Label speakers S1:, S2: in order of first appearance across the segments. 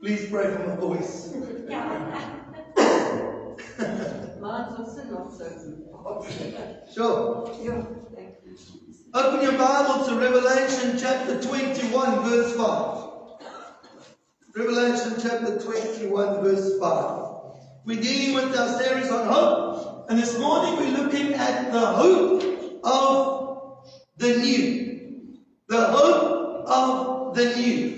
S1: Please pray for my voice.
S2: Mine's also not so good.
S1: Sure.
S2: Yeah, thank you, Jesus.
S1: Open your Bible to Revelation chapter 21, verse 5. Revelation chapter 21, verse 5. We're dealing with our series on hope. And this morning we're looking at the hope of the new. The hope of the new.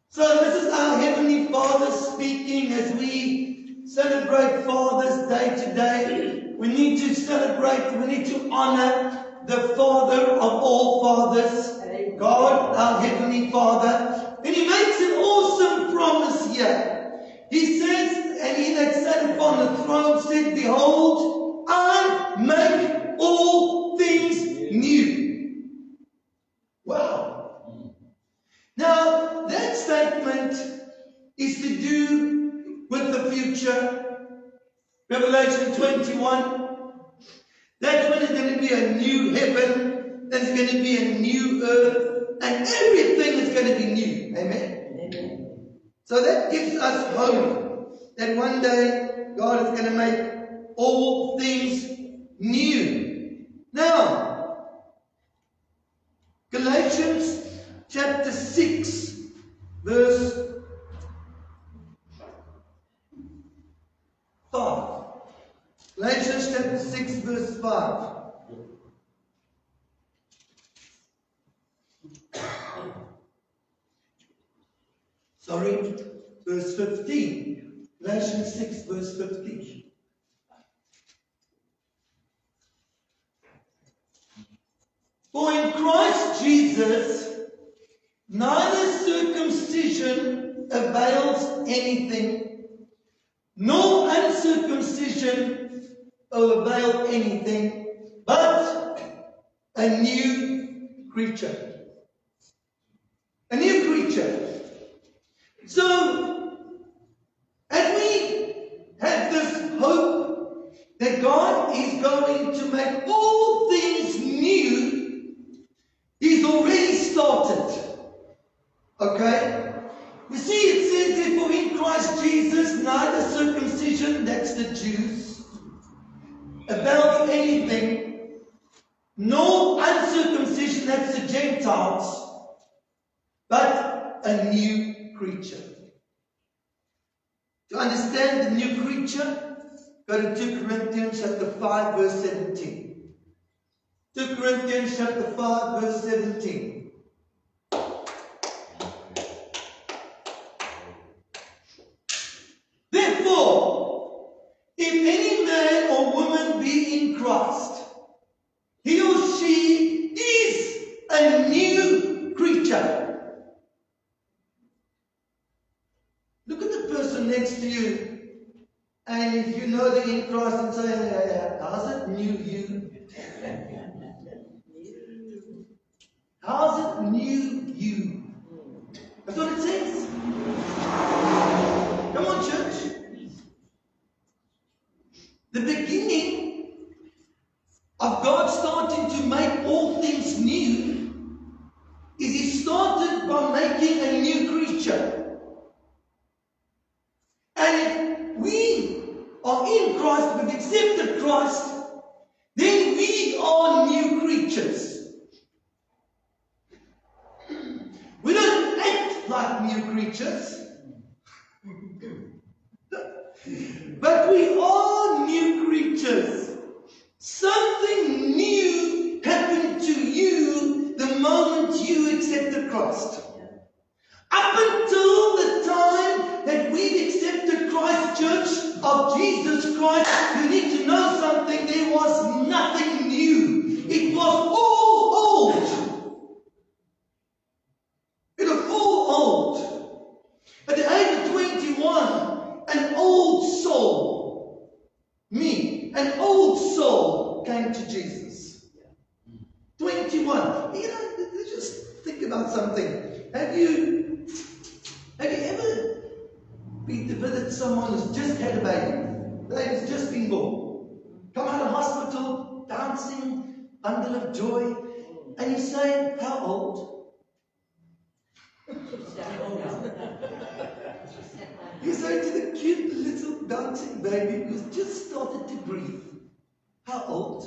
S1: So this is our Heavenly Father speaking as we celebrate Father's Day today. We need to celebrate, we need to honor the Father of all fathers, God, our Heavenly Father. And He makes an awesome promise here. He says, and He that sat upon the throne said, behold, I make all things new. Wow. Now, that statement is to do with the future. Revelation 21. That's when it's going to be a new heaven. There's going to be a new earth. And everything is going to be new. Amen? Amen. So that gives us hope that one day God is going to make all things new. Now, Galatians chapter 6, verse 5. Galatians chapter 6, verse 5. Sorry, verse 15. Galatians 6, verse 15. For in Christ Jesus, neither circumcision avails anything, nor uncircumcision avail anything, but a new creature. A new creature. So, as we have this hope that God is going to make all things new, He's already started. Okay? You see, it says therefore in Christ Jesus, neither circumcision, that's the Jews, avails anything, nor uncircumcision, that's the Gentiles, but a new creature. To understand the new creature, go to 2 Corinthians chapter 5, verse 17. 2 Corinthians chapter 5, verse 17. Therefore, if any man or woman be in Christ, he or she is a new creature. Look at the person next to you, and if you know they're in Christ, and say, how's it new you? How's it new you? That's what it says. Come on, church. The beginning of God starting to make all things new is He started by making a new creature. And if we are in Christ, we've accepted Christ, then we are new creatures. We don't act like new creatures. But we are new creatures. Something new happened to you the moment you accepted Christ. Up until the time that we've accepted Christ, church of Jesus Christ, you need to know something. There was nothing new. It was all old. It was all old. At the age of 21, an old soul, me, an old soul came to Jesus. 21. You know, just think about something. Have you ever been to visit someone who's just had a baby? They've just been born. Come out of hospital, dancing, bundle of joy, and you say, how old? You say to the cute little dancing baby who's just started to breathe, how old?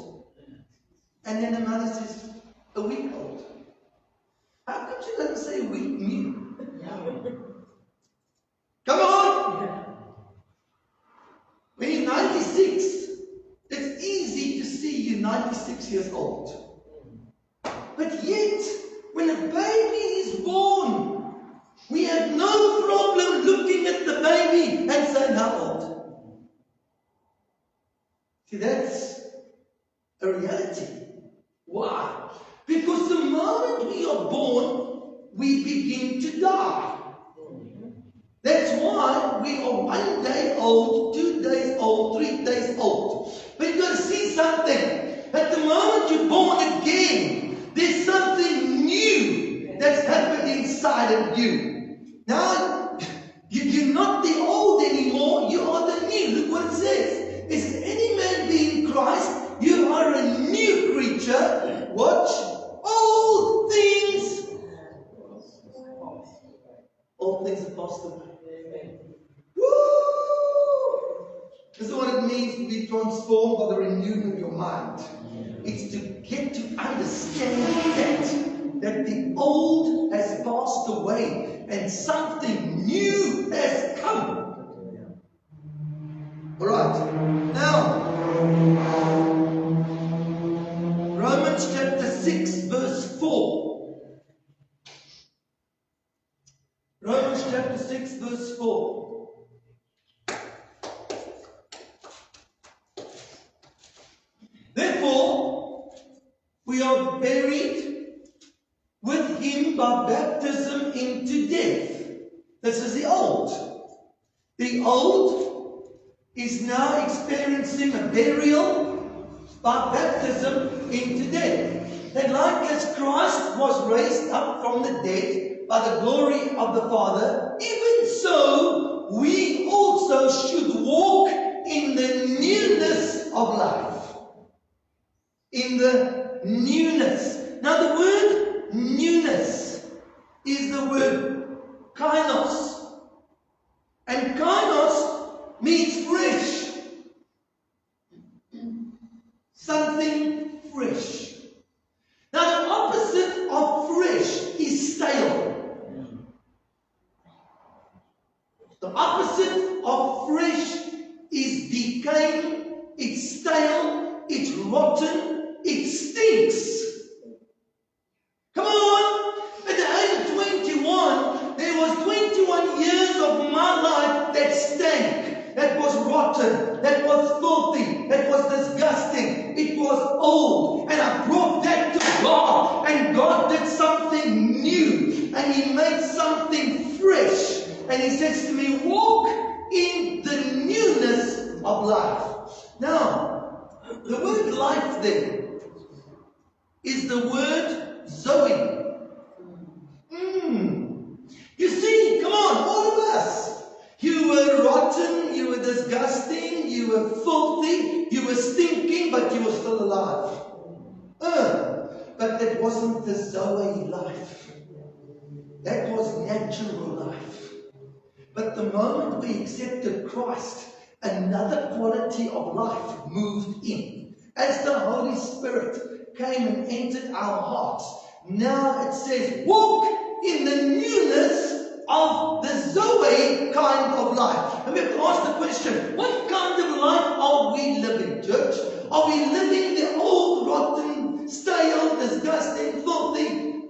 S1: And then the mother says, a week old. How could you let them say a week new? Come on! When you're 96, it's easy to see you're 96 years old. But yet, when a baby is born, we have no problem looking at the baby and saying, how old? See, that's a reality. Why? Because the moment we are born, we begin to die. That's why we are 1 day old, 2 days old, 3 days old. But you've got to see something. At the moment you're born again, there's something new that's happened inside of you. Now, you're not the old anymore, you are the new. Look what it says. It says, any man be in Christ, you are a new creature. Watch. All things have passed away. Woo! This is what it means to be transformed by the renewing of your mind. It's to get to understand that the old has passed away and something new has come. Alright, now Romans chapter 6 verse 4. Romans chapter 6 verse 4. Therefore, we are buried with him by baptism into death, This is the old. The old is now experiencing a burial by baptism into death. That like as Christ was raised up from the dead by the glory of the Father, even so we also should walk in the newness of life. In the newness. Now the word newness is the word kainos. And kainos means fresh. Something fresh. Now the opposite of fresh is stale. The opposite of fresh is decaying, it's stale, it's rotten, it stinks. Come on! At the age of 21, there was 21 years of my life that stank, that was rotten, that was filthy, that was disgusting, it was old. And I brought that to God, and God did something new, and He made something fresh. And He says to me, walk in the newness of life. Now, the word life there is the word Zoe. You see, come on, all of us. You were rotten, you were disgusting, you were filthy, you were stinking, but you were still alive. But that wasn't the Zoe life. That was natural life. But the moment we accepted Christ, another quality of life moved in. As the Holy Spirit came and entered our hearts, now it says, walk in the newness of the Zoe kind of life. And we have to ask the question, what kind of life are we living, church? Are we living the old, rotten, stale, disgusting, filthy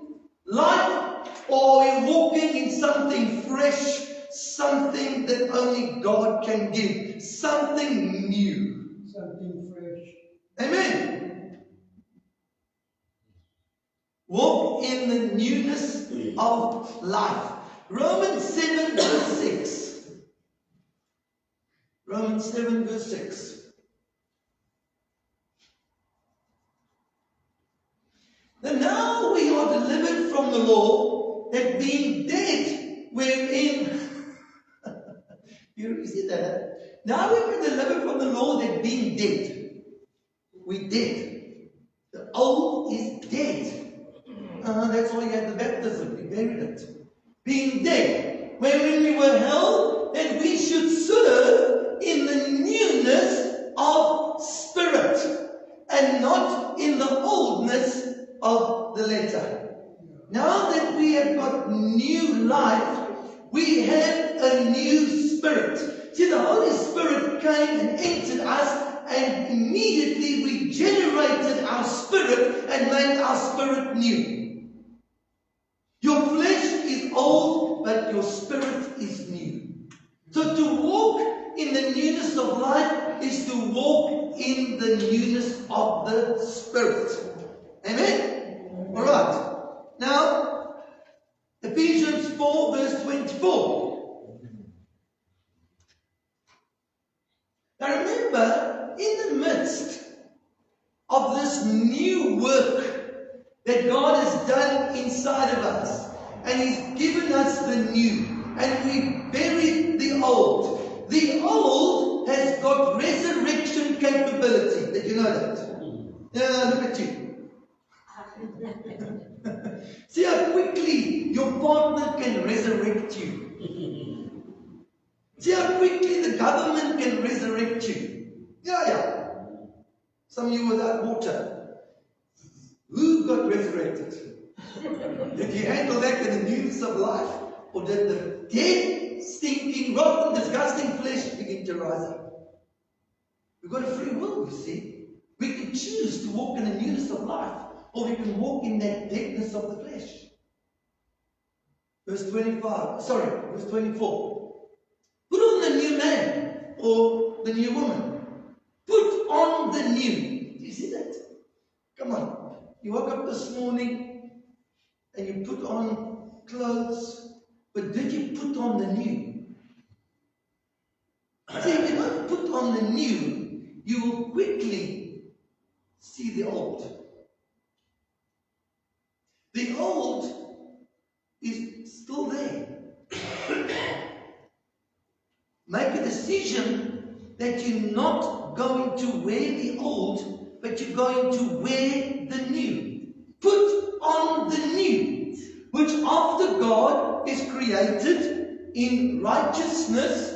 S1: life? Or are we walking in something fresh, something that only God can give, something new?
S3: Something fresh.
S1: Amen. Walk in the newness of life. Romans 7 verse 6. Romans 7 verse 6. And now we are delivered from the law, that being dead wherein you see that? Now we've been delivered from the law, that being dead. We dead. The old is dead. That's why you had the baptism. We buried it. Being dead. Wherein we were held, that we should serve in the newness of spirit, and not in the oldness of the letter. Now that we have got new life, we have a new spirit. See, the Holy Spirit came and entered us, and immediately we generated our spirit and made our spirit new. Your flesh is old, but your spirit is new. So to walk in the newness of life is to walk in the newness of the spirit. Amen? All right. Now, Ephesians 4 verse 24. Now remember, in the midst of this new work that God has done inside of us, and He's given us the new, and we buried the old. The old has got resurrection capability. Did you know that? Yeah, look at you. See how quickly your partner can resurrect you. See how quickly the government can resurrect you. Yeah. Some of you without water. Who got resurrected? Did you handle that in the newness of life? Or did the dead, stinking, rotten, disgusting flesh begin to rise up? We've got a free will, you see. We can choose to walk in the newness of life, or we can walk in that deadness of the flesh. Verse 24. Put on the new man, or the new woman. Put on the new. Do you see that? Come on. You woke up this morning and you put on clothes But did you put on the new? See, if you don't put on the new, you will quickly see the old. The old is still there. Make a decision that you're not going to wear the old, but you're going to wear the new. Put on the new, which after God is created in righteousness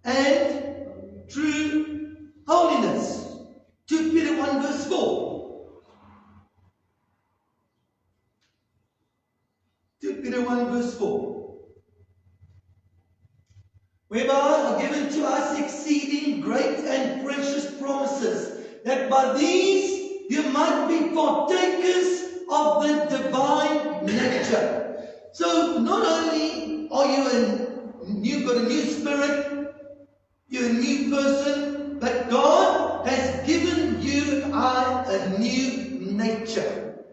S1: and true holiness. 2 Peter 1 verse 4. 2 Peter 1 verse 4. Whereby are given to us exceeding great and precious promises, that by these you might be partakers of the divine nature. So not only are you've got a new spirit, you're a new person, but God has given you and I a new nature.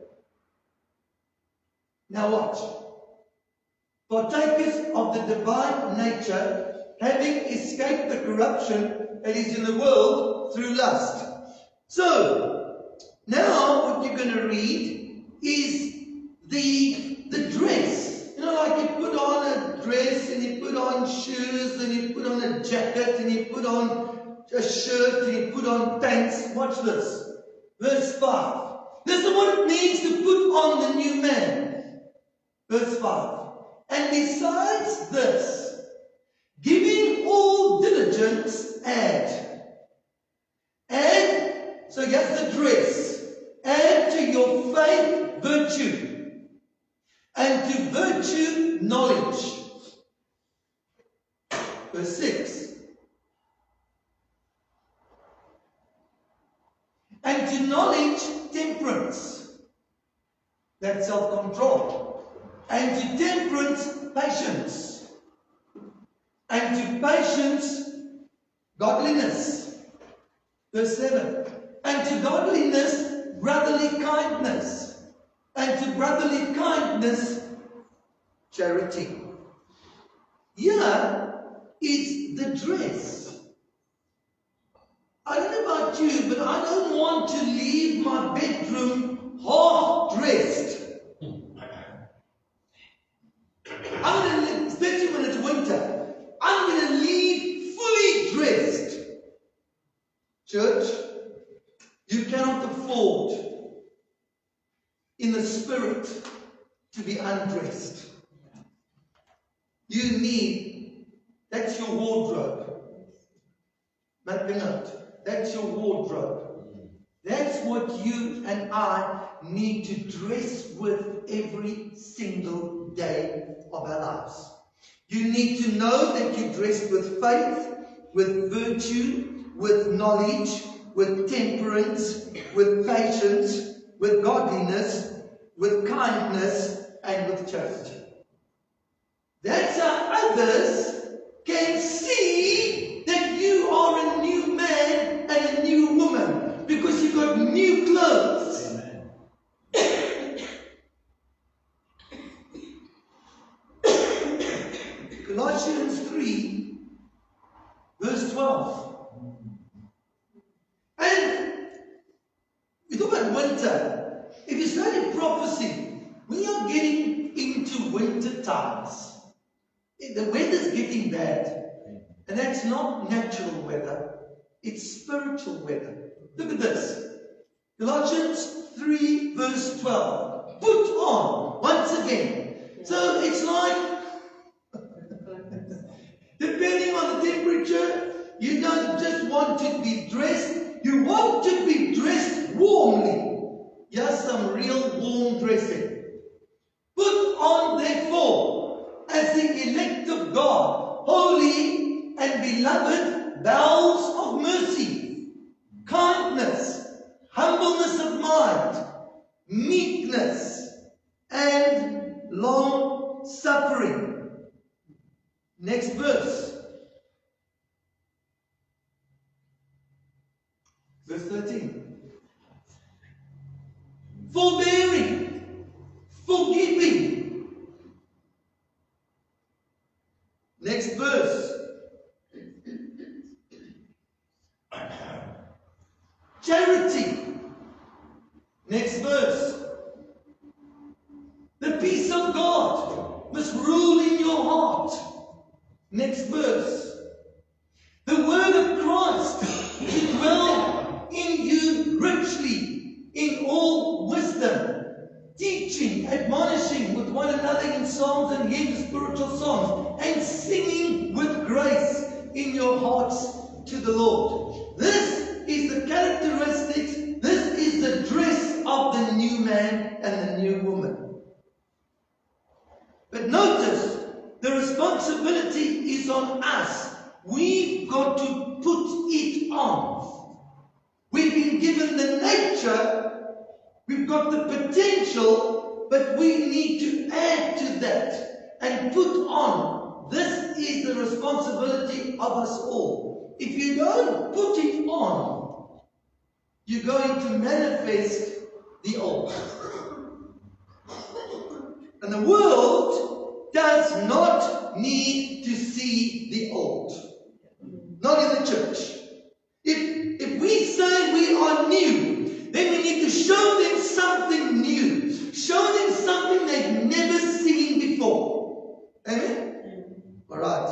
S1: Now watch. Partakers of the divine nature, having escaped the corruption that is in the world through lust. So, now what you're going to read is the dress. You know, like you put on a dress and you put on shoes and you put on a jacket and you put on a shirt and you put on pants. Watch this. Verse 5. This is what it means to put on the new man. Verse 5. And besides this, giving all diligence, add. So here's the dress. Add to your faith virtue. And to virtue knowledge. Verse 6. And to knowledge temperance. That's self-control. And to temperance patience. And to patience, godliness. Verse 7. And to godliness, brotherly kindness. And to brotherly kindness, charity. Here is the dress. I don't know about you, but I don't want to leave my bedroom half dressed. Especially when it's winter, I'm going to leave fully dressed. Church, you cannot afford in the spirit to be undressed. You need, that's your wardrobe. Make a note, that's your wardrobe. That's what you and I need to dress with every single day of our lives. You need to know that you're dressed with faith, with virtue, with knowledge, with temperance, with patience, with godliness, with kindness, and with charity. That's how others can see that you are a new man and a new woman, because you've got new clothes. Colossians 3, verse 12. And we talk about winter. If you study prophecy, we are getting into winter times. The weather's getting bad. And that's not natural weather. It's spiritual weather. Look at this. Colossians 3, verse 12. Put on, once again. So it's like, depending on the temperature, you don't just want to be dressed, you want to be dressed warmly. Yes, some real warm dressing. Put on, therefore, as the elect of God, holy and beloved, bowels of mercy, kindness, humbleness of mind, meekness, and long suffering. Next verse. Verse 13. Forbearing, forgiving, Next verse. Charity. Next verse. The peace of God must rule in your heart. Next verse. The word of Christ to dwell in you richly in all wisdom, teaching, admonishing with one another in psalms and hymns, spiritual songs, and singing with grace in your hearts to the Lord. This is the characteristics, this is the dress of the new man and the new woman. But notice, the responsibility is on us. We've got to put it on. We've been given the nature, we've got the potential, but we need to add to that and put on. This is the responsibility of us all. If you don't put it on, you're going to manifest the old. And the world does not need to see the old. Not in the church. If we say we are new, then we need to show them something new. Show them something they've never seen before. Amen? Alright.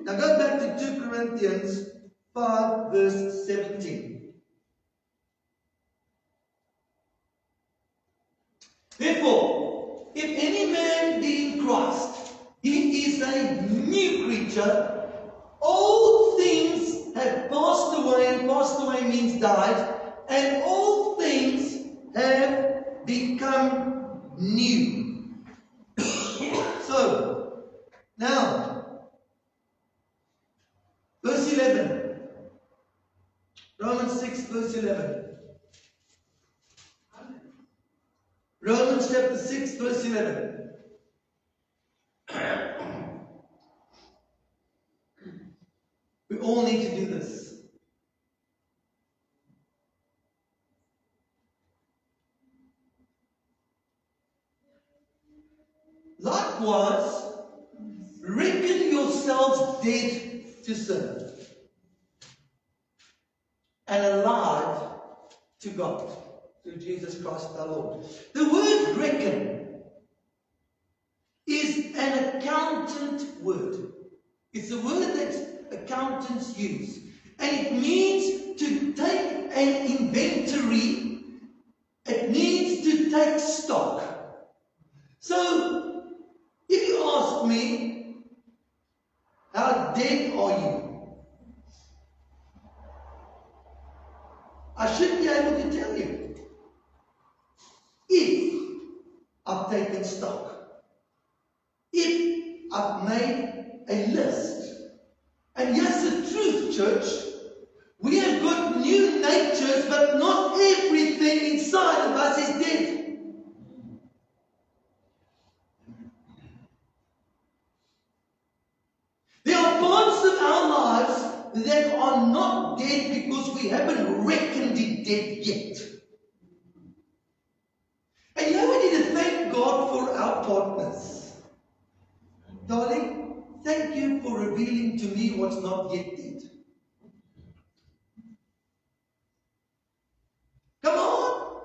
S1: Now go back to 2 Corinthians 5 verse 17. Therefore, if any man be in Christ, he is a new creature. All things have passed away. Passed away means died. And all things have become new. So, now, verse 11. Romans 6 verse 11. Romans chapter 6 verse 11. We all need to do this. Likewise, reckon yourselves dead to sin and alive to God through Jesus Christ our Lord. The word reckon is an accountant word. It's a word that accountants use. And it means to take an inventory. It means to take stock. So, if you ask me, how dead are you? I should be able to tell you. If I've taken stock. If I've made a list. And yes, the truth, church, we have got new natures, but not everything inside of us is dead. There are parts of our lives that are not dead because we haven't reckoned it dead yet. And you know, we need to thank God for our partners. Darling, thank you for revealing to me what's not yet dead. Come on!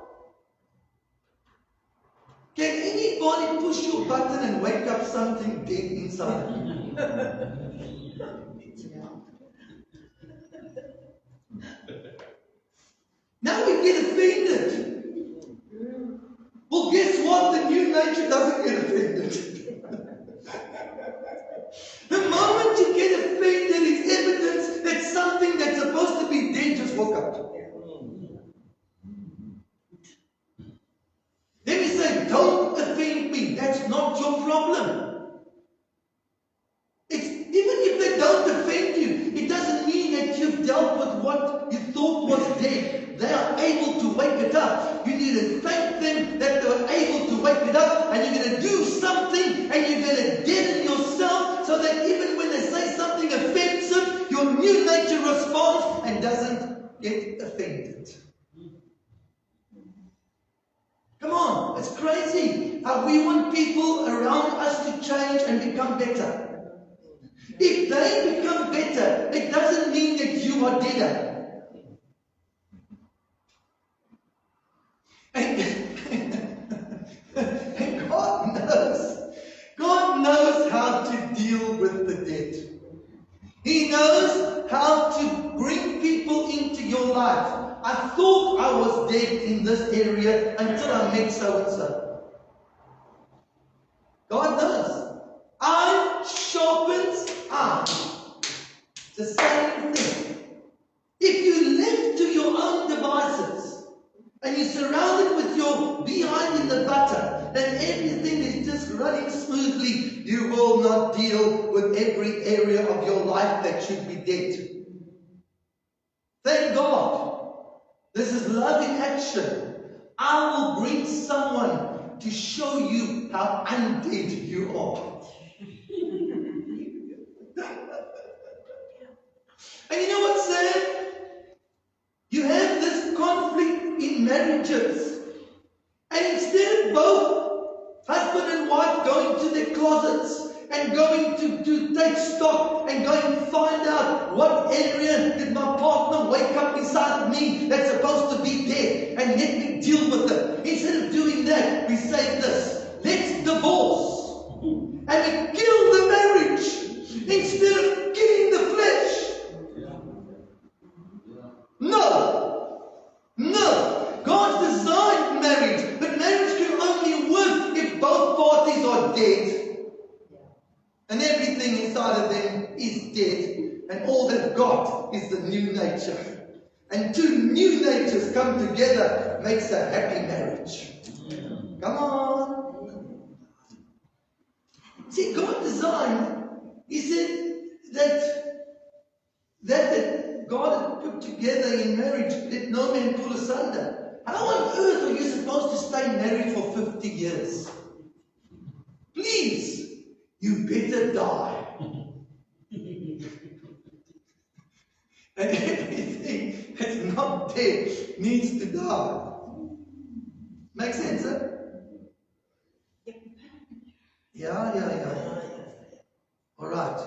S1: Can anybody push your button and wake up something dead inside of you? Now we get offended. Well, guess what? The new nature doesn't get offended. The moment you get offended is evidence that something that's supposed to be dead just woke up. Then we say, don't offend me. That's not your problem. Even if they don't offend you, it doesn't mean that you've dealt with what you thought was dead. They are able to wake it up. You need to thank them that they were able to wake it up, and you're going to do something, and you're going to deaden yourself so that even when they say something offensive, your new nature responds and doesn't get offended. Come on, it's crazy how we want people around us to change and become better. If they become better, it doesn't mean that you are deader. And God knows how to deal with the dead. He knows how to bring people into your life. I thought I was dead in this area until I met so-and-so. God knows. Eye sharpens eye. It's the same thing. If you left to your own devices and you're surrounded with your behind in the butter, then everything is just running smoothly, you will not deal with every area of your life that should be dead. Thank God. This is love in action. I will bring someone to show you how undead you are. And you know what's sad? You have this conflict in marriages. And instead of both husband and wife going to their closets and going to take stock and going to find out what area did my partner wake up inside of me that's supposed to be dead, and let me deal with it. Instead of doing that, we say this: let's divorce and we kill the marriage instead of killing the flesh. No. God designed marriage, but marriage can only work if both parties are dead. And everything inside of them is dead. And all they've got is the new nature. And two new natures come together makes a happy marriage. Come on. See, God designed, He said that God had put together in marriage, let no man pull asunder. How on earth are you supposed to stay married for 50 years? Please. You better die. And everything that's not dead needs to die. Make sense, huh? Yeah. All right.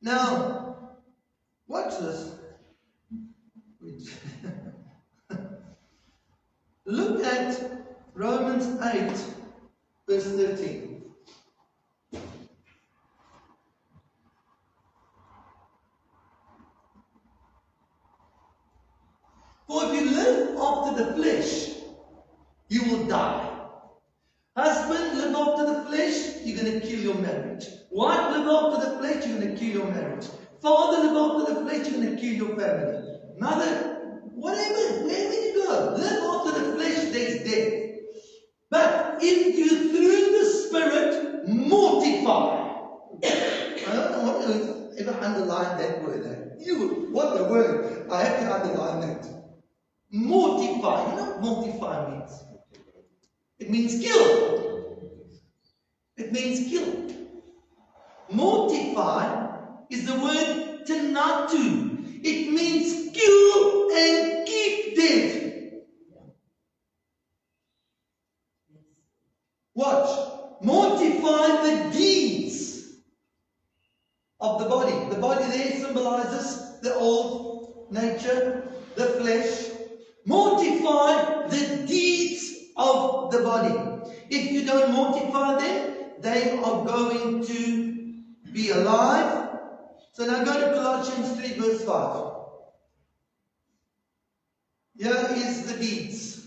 S1: Now, watch this. Look at Romans 8, verse 13. For if you live after the flesh, you will die. Husband, live after the flesh, you're going to kill your marriage. Wife, live after the flesh, you're going to kill your marriage. Father, live after the flesh, you're going to kill your family. Mother, whatever, wherever you go, live after the flesh, there's death. But if you through the Spirit mortify, I don't know what you ever underline that word. What the word? I have to underline that. Mortify. You know what mortify means? It means kill. It means kill. Mortify is the word tenatu. It means kill and keep dead. Watch. Mortify the deeds of the body. The body there symbolizes the old nature, the flesh. Mortify the deeds of the body. If you don't mortify them, they are going to be alive. So now go to Colossians 3 verse 5. Here is the deeds.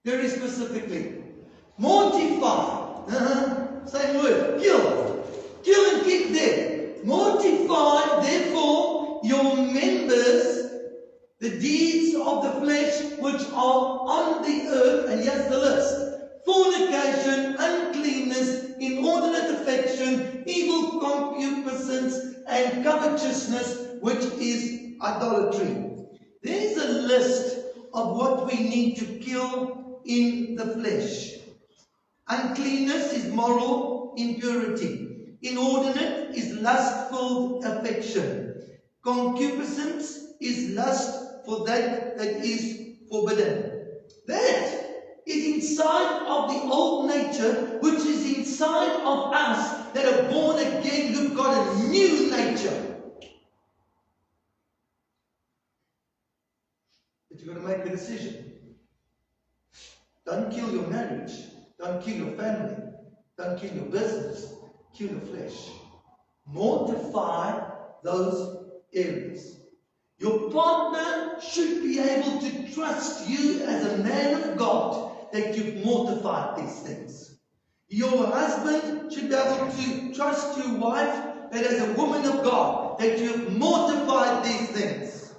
S1: Very specifically. Mortify. Same word. Kill. Kill and keep dead. Mortify, therefore, your members, the deeds of the flesh which are on the earth, and here's the list: fornication, uncleanness, inordinate affection, evil concupiscence, and covetousness, which is idolatry. There's a list of what we need to kill in the flesh. Uncleanness is moral impurity. Inordinate is lustful affection. Concupiscence is lust for that is forbidden. That is inside of the old nature, which is inside of us that are born again, you've got a new nature. But you've got to make a decision. Don't kill your marriage. Don't kill your family. Don't kill your business. Kill your flesh. Mortify those areas. Your partner should be able to trust you as a man of God that you've mortified these things. Your husband should be able to trust your wife that as a woman of God that you've mortified these things.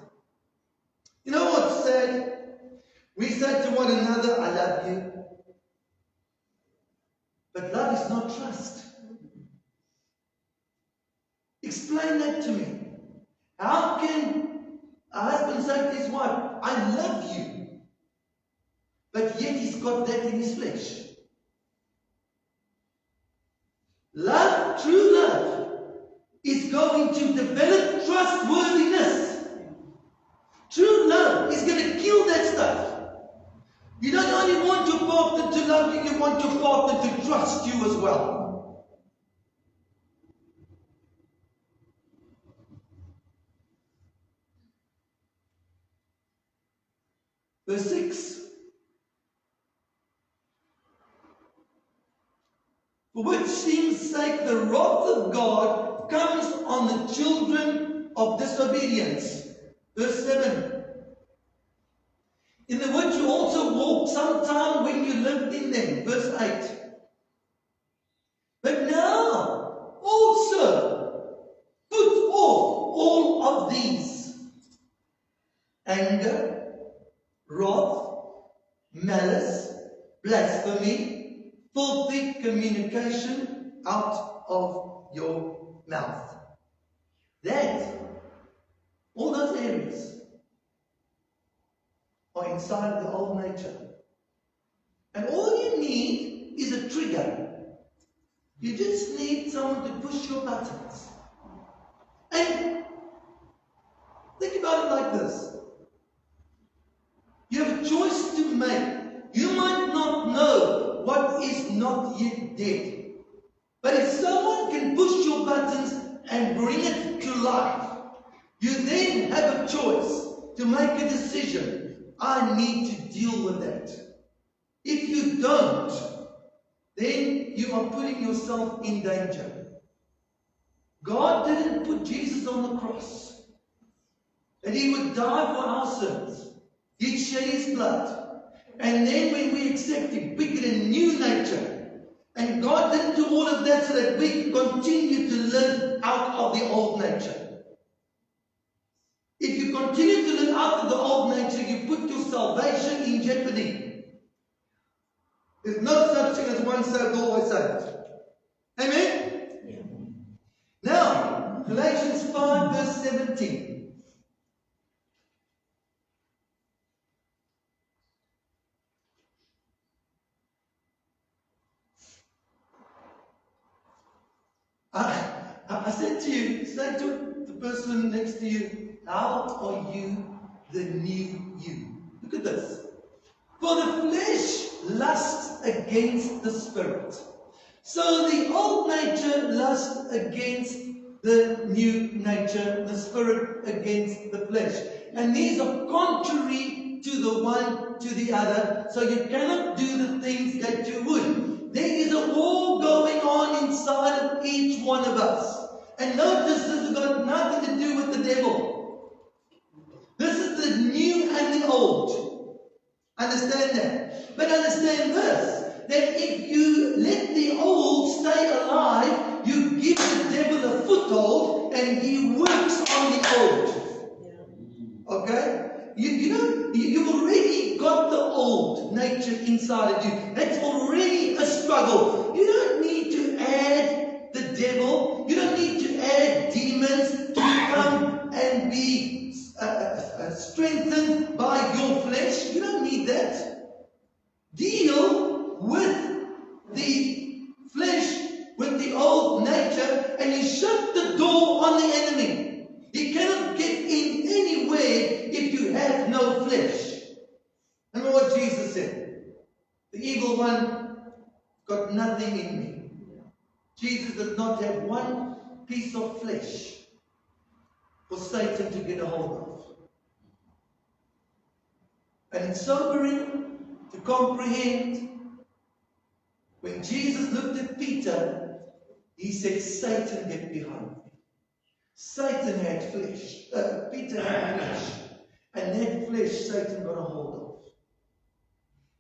S1: You know what's sad? We say to one another, I love you. But love is not trust. Explain that to me. How can a husband say to his wife, I love you, but yet he's got that in his flesh? Love, true love, is going to develop trustworthiness. True love is going to kill that stuff. You don't only want your partner to love you, you want your partner to trust you as well. Verse 6. For which things sake the wrath of God comes on the children of disobedience. Verse 7. In the which you also walked sometime when you lived in them. Verse 8. But now also put off all of these: anger, wrath, malice, blasphemy, filthy communication out of your mouth. That, all those areas are inside of the old nature. And all you need is a trigger. You just need someone to push your buttons. And think about it like this. You have a choice to make. You might not know what is not yet dead. But if someone can push your buttons and bring it to life, you then have a choice to make a decision. I need to deal with that. If you don't, then you are putting yourself in danger. God didn't put Jesus on the cross that he would die for our sins. He shed his blood. And then when we accept him, we get a new nature. And God didn't do all of that so that we continue to live out of the old nature. If you continue to live out of the old nature, you put your salvation in jeopardy. There's no such thing as one saved, always saved. Amen? Yeah. Now, Galatians 5 verse 17. I said to you, say to the person next to you, how are you the new you? Look at this. For the flesh lusts against the spirit. So the old nature lusts against the new nature, the spirit against the flesh. And these are contrary to the one to the other, so you cannot do the things that you would. There is a war going on inside of each one of us. And notice this has got nothing to do with the devil. This is the new and the old. Understand that? But understand this, that if you let the old stay alive, you give the devil a foothold and he works on the old. Okay? You've already got the old nature inside of you. That's already a struggle. You don't need to add the devil. You don't need to add demons to come and be strengthened by your flesh. You don't need that. Deal with the flesh, with the old nature, and you shut the door on the enemy. He cannot get in anywhere if you have no flesh. Remember what Jesus said? The evil one got nothing in me. Jesus did not have one piece of flesh for Satan to get a hold of. And it's sobering to comprehend. When Jesus looked at Peter, he said, Satan, get behind me. Satan had flesh. Peter had flesh. And that flesh Satan got a hold of.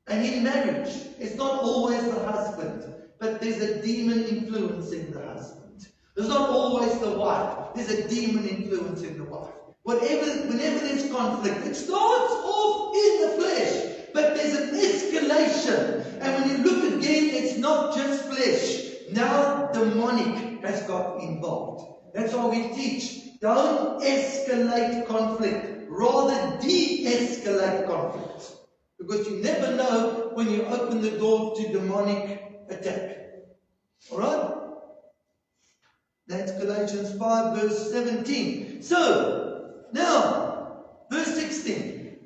S1: And in marriage, it's not always the husband, but there's a demon influencing the husband. There's not always the wife. There's a demon influencing the wife. Whenever there's conflict, it starts off in the flesh, but there's an escalation. And when you look again, it's not just flesh. Now demonic has got involved. That's why we teach, don't escalate conflict, rather de-escalate conflict. Because you never know when you open the door to demonic attack. Alright? That's Galatians 5 verse 17. So, now, verse 16.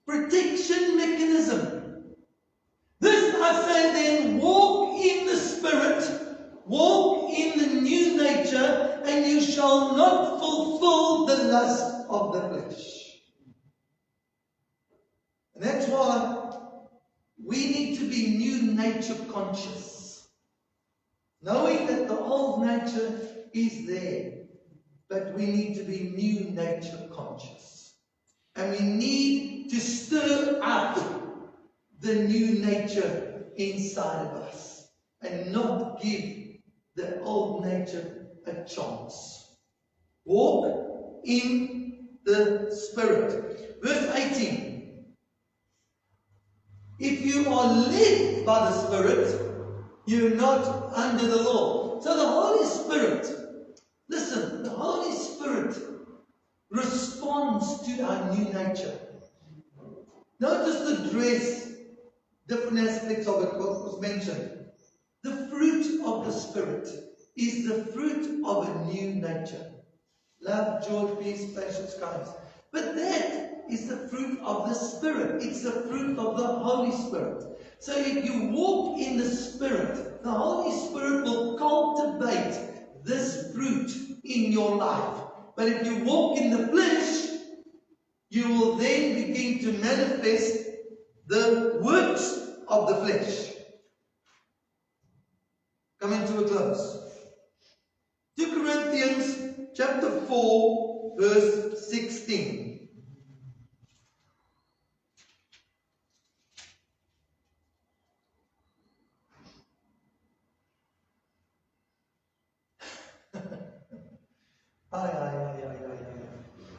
S1: Protection mechanism. This I say then, walk in the Spirit, walk in the new nature, and you shall not fulfill the lust of the flesh. And that's why we need to be new nature conscious. Knowing that the old nature is there, but we need to be new nature conscious. And we need to stir up the new nature inside of us and not give the old nature a chance. Walk in the Spirit. Verse 18. If you are led by the Spirit, you're not under the law. So the Holy Spirit, listen, the Holy Spirit responds to our new nature. Notice the dress, different aspects of it, what was mentioned. The fruit of the Spirit is the fruit of a new nature. Love, joy, peace, patience, kindness. But that is the fruit of the Spirit. It's the fruit of the Holy Spirit. So if you walk in the Spirit, the Holy Spirit will cultivate this fruit in your life. But if you walk in the flesh, you will then begin to manifest the works of the flesh. Coming to a close. 2 Corinthians chapter 4, verse 16.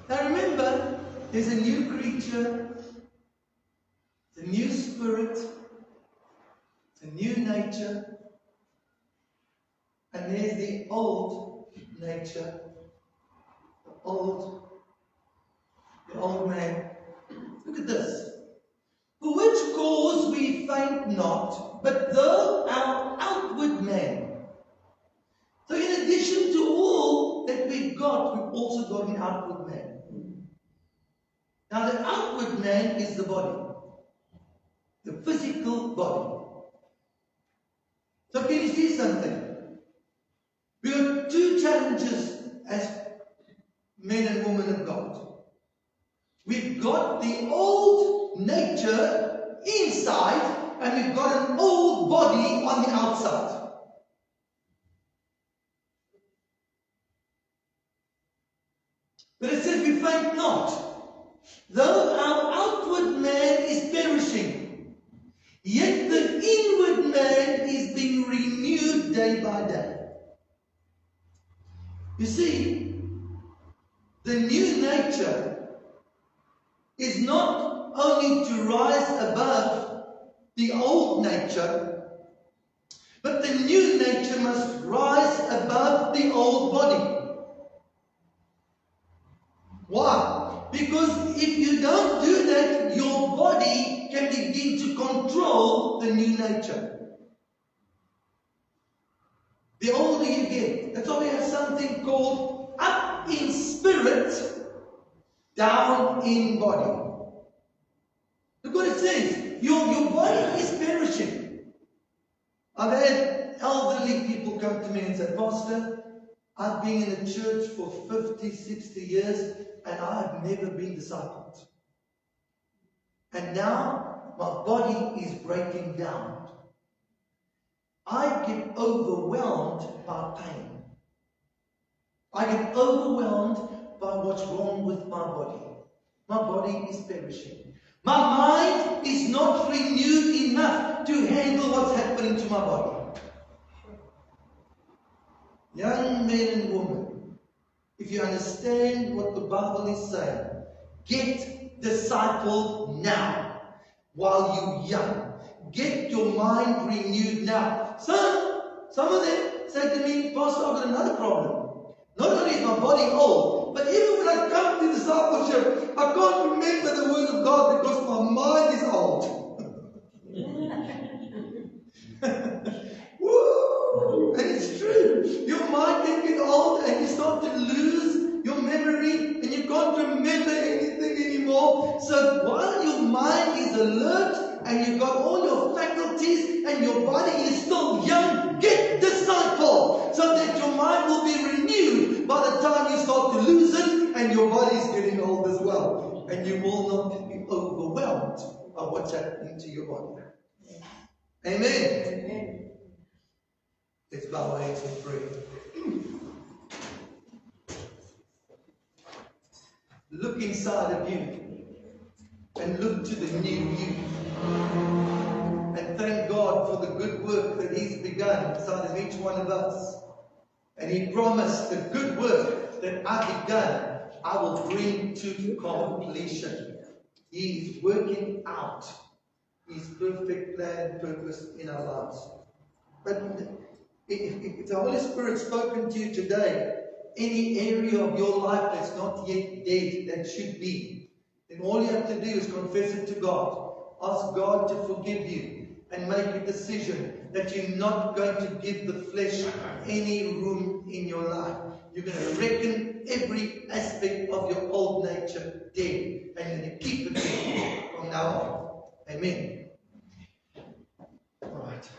S1: Now remember, there's a new creature, it's a new spirit, it's a new nature, and there's the old nature, the old man. Look at this. For which cause we faint not, but though our outward man. So in addition to all that we've also got an outward man. Now the outward man is the body. The physical body. So can you see something? We have two challenges as men and women of God. We've got the old nature inside, and we've got an old body on the outside. But it says we faint not. Though our outward man is perishing, yet the inward man is being renewed day by day. You see, the new nature is not only to rise above the old nature, but the new nature must rise above the old body. Why? Because if you don't do that, your body can begin to control the new nature. The older you get, that's why we have something called up in spirit, down in body. Look what it says. Your body is perishing. I've had elderly people come to me and say, Pastor, I've been in a church for 50, 60 years and I've never been discipled. And now my body is breaking down. I get overwhelmed by pain. I get overwhelmed by what's wrong with my body. My body is perishing. My mind is not renewed enough to handle what's happening to my body. Young men and women, if you understand what the Bible is saying, get discipled now while you're young. Get your mind renewed now. Some of them say to me, Pastor, I've got another problem. Not only is my body old, but even when I come to discipleship, I can't remember the word of God because my mind is old. Woo! And it's true. Your mind can get old and you start to lose your memory and you can't remember anything anymore. So while your mind is alert and you've got all your faculties and your body is still young, get discipled so that your mind will be renewed by the time you start to lose it and your body is getting old as well. And you will not be overwhelmed by what's happening to your body. Amen. Amen. Let's bow our heads and pray. Look inside of you and look to the new you. And thank God for the good work that He's begun inside of each one of us. And He promised the good work that I've begun, I will bring to completion. He is working out His perfect plan and purpose in our lives. But if the Holy Spirit's spoken to you today, any area of your life that's not yet dead, that should be, then all you have to do is confess it to God. Ask God to forgive you and make a decision that you're not going to give the flesh any room in your life. You're going to reckon every aspect of your old nature dead, and you're going to keep it dead from now on. Amen. Right.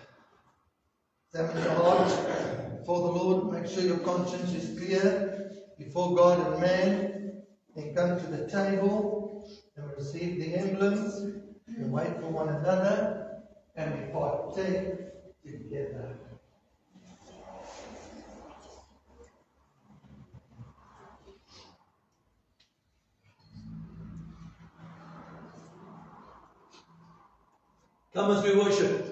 S1: Examine your heart before the Lord. Make sure your conscience is clear before God and man. Then come to the table and receive the emblems and wait for one another and we partake together. Come as we worship.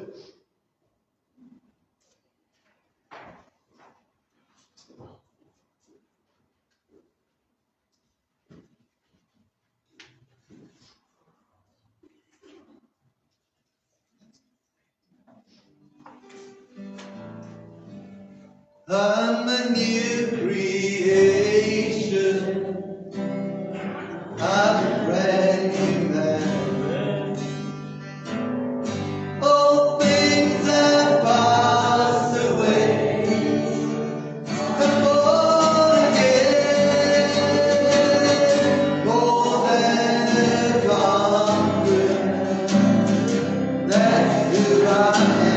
S1: I'm a new creation. I'm a brand new man. All things have passed away. I'm born again. More than a conqueror. That's who I am.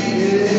S1: Yeah.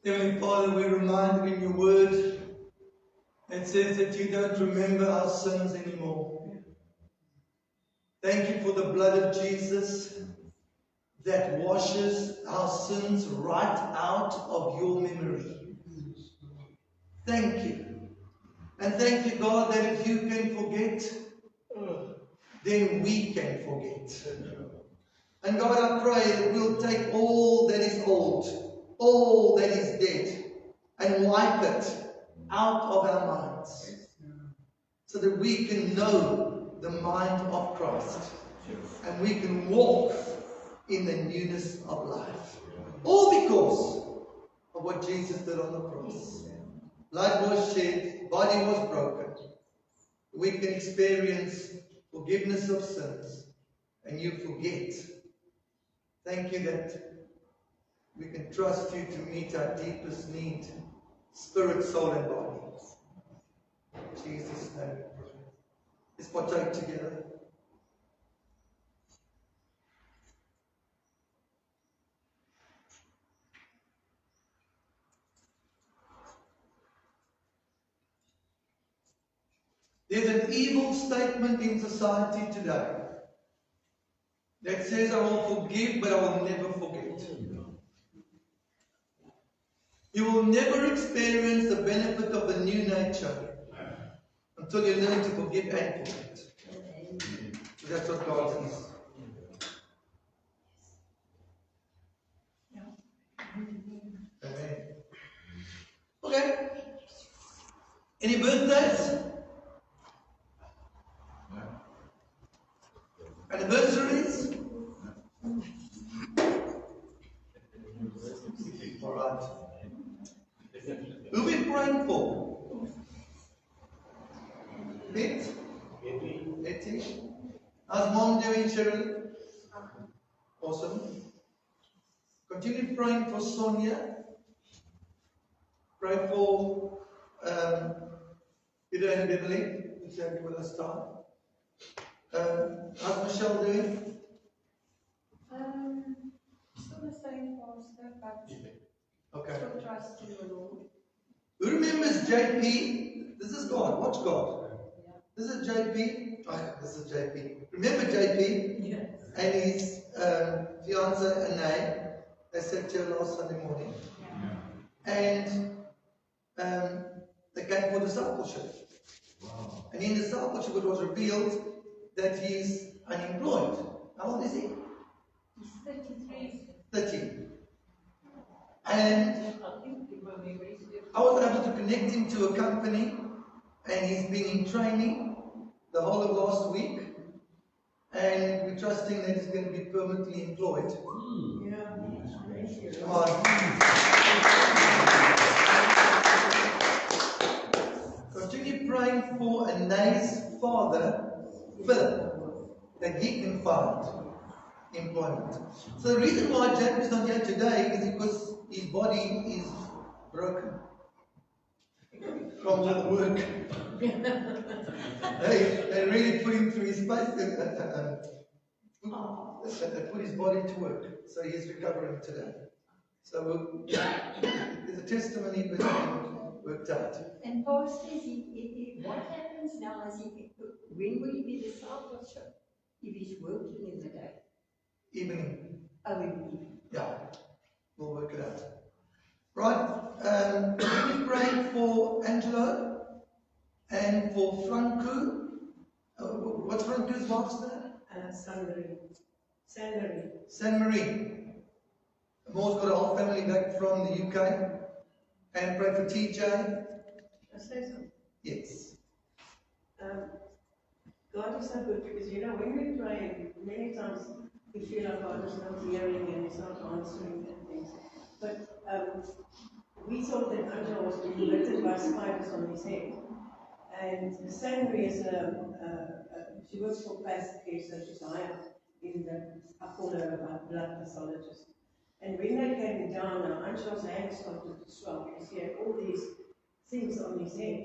S1: Heavenly Father, we're reminded in your word, it says that you don't remember our sins anymore. Thank you for the blood of Jesus that washes our sins right out of your memory. Thank you. And thank you, God, that if you can forget, then we can forget. And God, I pray that we'll take all that is old, all that is dead, and wipe it out of our minds, so that we can know the mind of Christ, and we can walk in the newness of life. All because of what Jesus did on the cross. Blood was shed, body was broken. We can experience forgiveness of sins, and you forget. Thank you that we can trust you to meet our deepest need, spirit, soul, and body. In Jesus' name we pray. Let's partake together. There's an evil statement in society today that says, I will forgive, but I will never forget. You will never experience the benefit of the new nature until you learn to forgive and forget. So that's what God is. Amen. Okay. Any birthdays? Anniversaries? All right. Who are we praying for? Betty? How's mom doing, Shirley? Awesome. Continue praying for Sonia. Pray for Peter and Beverly, who's here with us time. How's Michelle doing?
S2: Still the same pastor, but
S1: Okay.
S2: still trusting the Lord.
S1: Who remembers JP? This is God. Watch God. This is JP. Oh, this is JP. Remember JP?
S2: Yes.
S1: And his fiancée, Anay. They sat here last Sunday morning.
S2: Yeah.
S1: And they came for discipleship.
S3: Wow.
S1: And in discipleship, it was revealed that he is unemployed. How old is he?
S2: He's 33.
S1: 30. And
S2: I think he will be raised.
S1: I was able to connect him to a company, and he's been in training the whole of last week. And we're trusting that he's going to be permanently employed.
S2: Yeah.
S1: Come on. Continue praying for Anay's father, Philip, that he can find employment. So the reason why Jack is not here today is because his body is broken from all the work. They really put him through his pace. They put his body to work, so he's recovering today. So there's a testimony, but it worked out.
S4: And Paul says, what happens now is when will he be discipleship? If he's working in the day.
S1: Evening,
S4: Oh, in the evening.
S1: yeah, we'll work it out. Right, we're praying for Angelo and for Franco. What's Franco's wife's name? San Marie. Moore's got a whole family back from the UK. And pray for TJ.
S5: I say something.
S1: Yes.
S5: God is so good because, when we pray, many times we feel like God is not hearing and He's not answering and things. But we thought that Angelo was being bitten by spiders on his head. And Sandra is she works for Past Care, so she's higher in I call her a blood pathologist. And when they came down, now Angelo's hand started to swell because he had all these things on his head.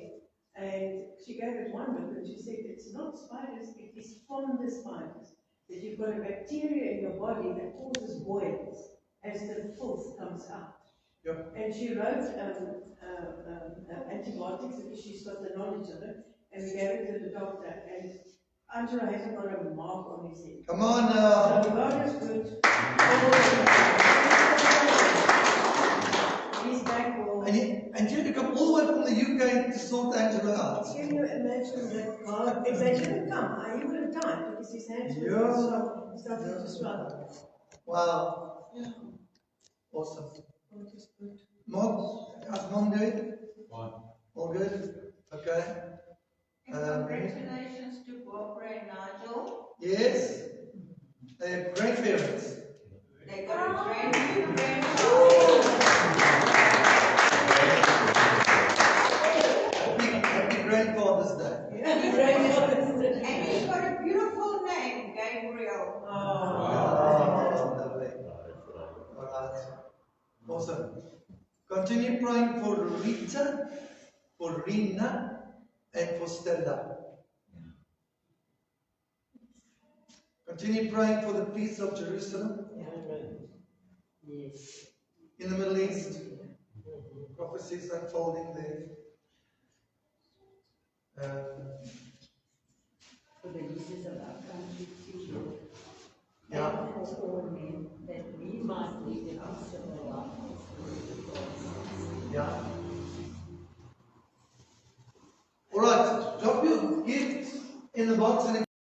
S5: And she gave it one look and she said, it's not spiders, it is from the spiders. That you've got a bacteria in your body that causes boils as the filth comes out.
S1: Yep.
S5: And she wrote antibiotics because she's got the knowledge of it, and we gave it to the doctor, and Angelo hasn't got a mark on his head.
S1: Come on now.
S5: So God is good. He's back home.
S1: And you had to come all the way from the UK to sort Angela out.
S5: Can you imagine that God, if they didn't come, he would have died because his hands
S1: Yeah.
S5: were starting to swell.
S1: Wow.
S5: Yeah.
S1: Awesome.
S5: God is good.
S1: Mom, how's Mom doing?
S3: Fine.
S1: All good? Okay.
S2: And congratulations to Barbara and Nigel.
S1: Yes. They're great parents.
S2: They got a brand new grandchild.
S1: Happy Grandfather's Day.
S2: And he's got a beautiful name, Gabriel.
S5: Oh.
S1: Oh, lovely. All right. Awesome. Continue praying for Rita, for Rina, and for Stella. Continue praying for the peace of Jerusalem
S4: Yes.
S1: in the Middle East. Prophecies unfolding there.
S4: For the leaders of our country too.
S1: Yeah.
S4: And for all men, that we might lead a peaceable life.
S1: Yeah. All right. Drop your gift in the box and